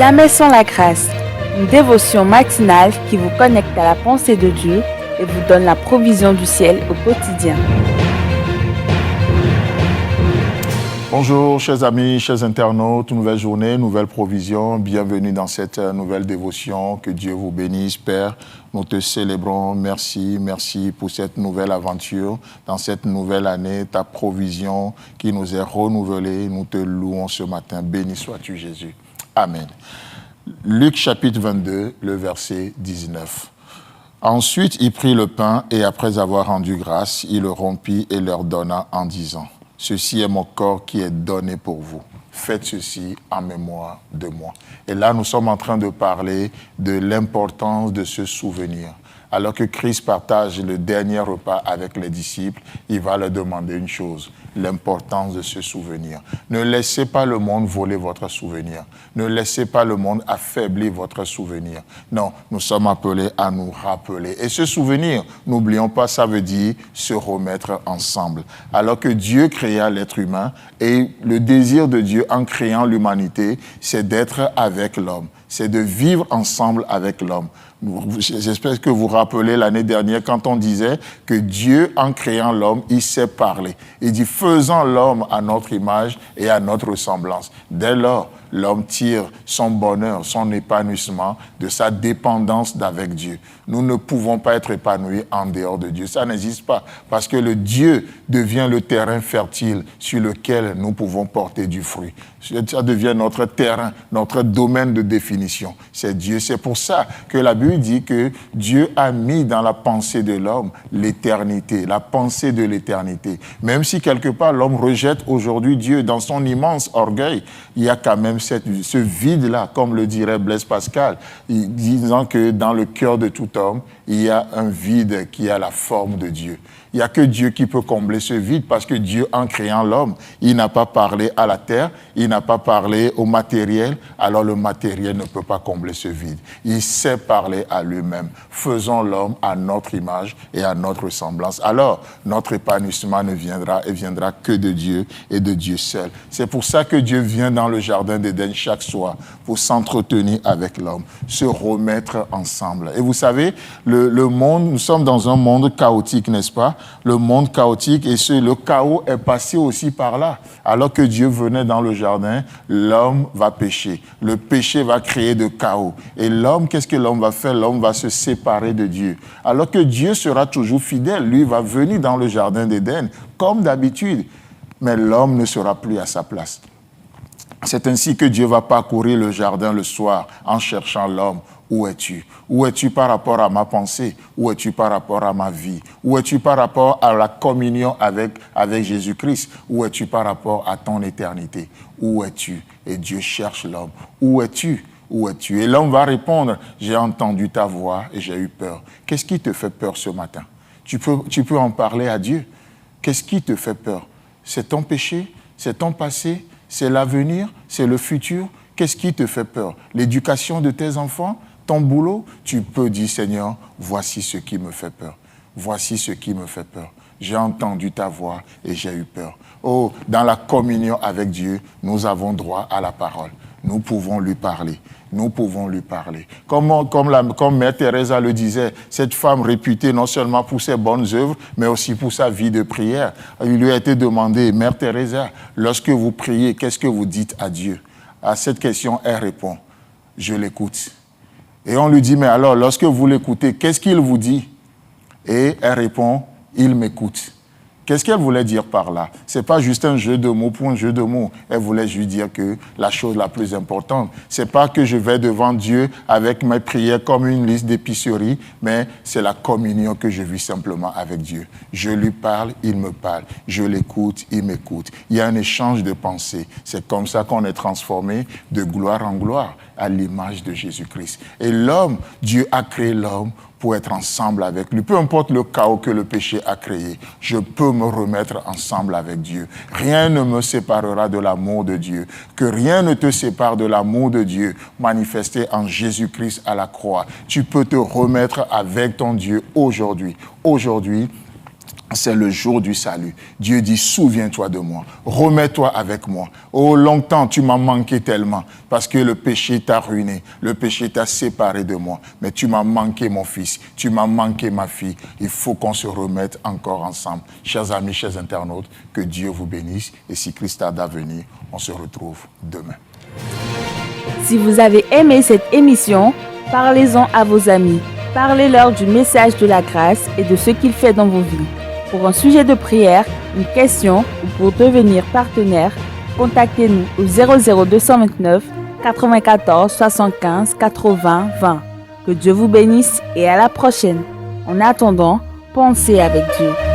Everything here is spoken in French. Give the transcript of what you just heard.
Jamais sans la grâce, une dévotion matinale qui vous connecte à la pensée de Dieu et vous donne la provision du ciel au quotidien. Bonjour chers amis, chers internautes, nouvelle journée, nouvelle provision, bienvenue dans cette nouvelle dévotion, que Dieu vous bénisse Père, nous te célébrons, merci pour cette nouvelle aventure, dans cette nouvelle année, ta provision qui nous est renouvelée, nous te louons ce matin, béni sois-tu Jésus, Amen. Luc chapitre 22, le verset 19. Ensuite il prit le pain et après avoir rendu grâce, il le rompit et leur donna en disant: ceci est mon corps qui est donné pour vous. Faites ceci en mémoire de moi. Et là, nous sommes en train de parler de l'importance de se souvenir. Alors que Christ partage le dernier repas avec les disciples, il va leur demander une chose, l'importance de se souvenir. Ne laissez pas le monde voler votre souvenir. Ne laissez pas le monde affaiblir votre souvenir. Non, nous sommes appelés à nous rappeler. Et ce souvenir, n'oublions pas, ça veut dire se remettre ensemble. Alors que Dieu créa l'être humain et le désir de Dieu en créant l'humanité, c'est d'être avec l'homme. C'est de vivre ensemble avec l'homme. J'espère que vous vous rappelez l'année dernière quand on disait que Dieu, en créant l'homme, il sait parler. Il dit, faisons l'homme à notre image et à notre ressemblance. Dès lors, l'homme tire son bonheur, son épanouissement de sa dépendance d'avec Dieu. Nous ne pouvons pas être épanouis en dehors de Dieu. Ça n'existe pas parce que le Dieu devient le terrain fertile sur lequel nous pouvons porter du fruit. Ça devient notre terrain, notre domaine de définition. C'est Dieu. C'est pour ça que la Bible dit que Dieu a mis dans la pensée de l'homme l'éternité, la pensée de l'éternité. Même si quelque part l'homme rejette aujourd'hui Dieu dans son immense orgueil, il y a quand même ce vide-là, comme le dirait Blaise Pascal, disant que dans le cœur de tout homme, il y a un vide qui a la forme de Dieu. Il n'y a que Dieu qui peut combler ce vide parce que Dieu, en créant l'homme, il n'a pas parlé à la terre, il n'a pas parlé au matériel, alors le matériel ne peut pas combler ce vide. Il sait parler à lui-même. Faisons l'homme à notre image et à notre ressemblance. Alors, notre épanouissement ne viendra et viendra que de Dieu et de Dieu seul. C'est pour ça que Dieu vient dans le jardin d'Éden chaque soir pour s'entretenir avec l'homme, se remettre ensemble. Et vous savez, le monde, nous sommes dans un monde chaotique, n'est-ce pas? Le monde chaotique et le chaos est passé aussi par là. Alors que Dieu venait dans le jardin, l'homme va pécher. Le péché va créer de chaos. Et l'homme, qu'est-ce que l'homme va faire? L'homme va se séparer de Dieu. Alors que Dieu sera toujours fidèle. Lui va venir dans le jardin d'Éden, comme d'habitude. Mais l'homme ne sera plus à sa place. C'est ainsi que Dieu va parcourir le jardin le soir en cherchant l'homme. Où es-tu? Où es-tu par rapport à ma pensée? Où es-tu par rapport à ma vie? Où es-tu par rapport à la communion avec Jésus-Christ? Où es-tu par rapport à ton éternité? Où es-tu? Et Dieu cherche l'homme. Où es-tu? Où es-tu? Et l'homme va répondre, j'ai entendu ta voix et j'ai eu peur. Qu'est-ce qui te fait peur ce matin? Tu peux en parler à Dieu. Qu'est-ce qui te fait peur? C'est ton péché? C'est ton passé? C'est l'avenir? C'est le futur? Qu'est-ce qui te fait peur? L'éducation de tes enfants? Ton boulot? Tu peux dire, Seigneur, voici ce qui me fait peur. Voici ce qui me fait peur. J'ai entendu ta voix et j'ai eu peur. Oh, dans la communion avec Dieu, nous avons droit à la parole. Nous pouvons lui parler. Nous pouvons lui parler. Comme Mère Teresa le disait, cette femme réputée non seulement pour ses bonnes œuvres, mais aussi pour sa vie de prière. Il lui a été demandé, Mère Teresa, lorsque vous priez, qu'est-ce que vous dites à Dieu? À cette question, elle répond, je l'écoute. Et on lui dit, mais alors, lorsque vous l'écoutez, qu'est-ce qu'il vous dit? Et elle répond, il m'écoute. Qu'est-ce qu'elle voulait dire par là? Ce n'est pas juste un jeu de mots pour un jeu de mots. Elle voulait juste dire que la chose la plus importante, ce n'est pas que je vais devant Dieu avec mes prières comme une liste d'épicerie, mais c'est la communion que je vis simplement avec Dieu. Je lui parle, il me parle. Je l'écoute, il m'écoute. Il y a un échange de pensées. C'est comme ça qu'on est transformé de gloire en gloire à l'image de Jésus-Christ. Et l'homme, Dieu a créé l'homme pour être ensemble avec lui. Peu importe le chaos que le péché a créé, je peux me remettre ensemble avec Dieu. Rien ne me séparera de l'amour de Dieu. Que rien ne te sépare de l'amour de Dieu manifesté en Jésus-Christ à la croix. Tu peux te remettre avec ton Dieu aujourd'hui. Aujourd'hui, c'est le jour du salut. Dieu dit, souviens-toi de moi, remets-toi avec moi. Oh, longtemps, tu m'as manqué tellement, parce que le péché t'a ruiné, le péché t'a séparé de moi. Mais tu m'as manqué, mon fils, tu m'as manqué, ma fille. Il faut qu'on se remette encore ensemble. Chers amis, chers internautes, que Dieu vous bénisse. Et si Christ tarde à venir, on se retrouve demain. Si vous avez aimé cette émission, parlez-en à vos amis. Parlez-leur du message de la grâce et de ce qu'il fait dans vos vies. Pour un sujet de prière, une question ou pour devenir partenaire, contactez-nous au 00229 94 75 80 20. Que Dieu vous bénisse et à la prochaine. En attendant, pensez avec Dieu.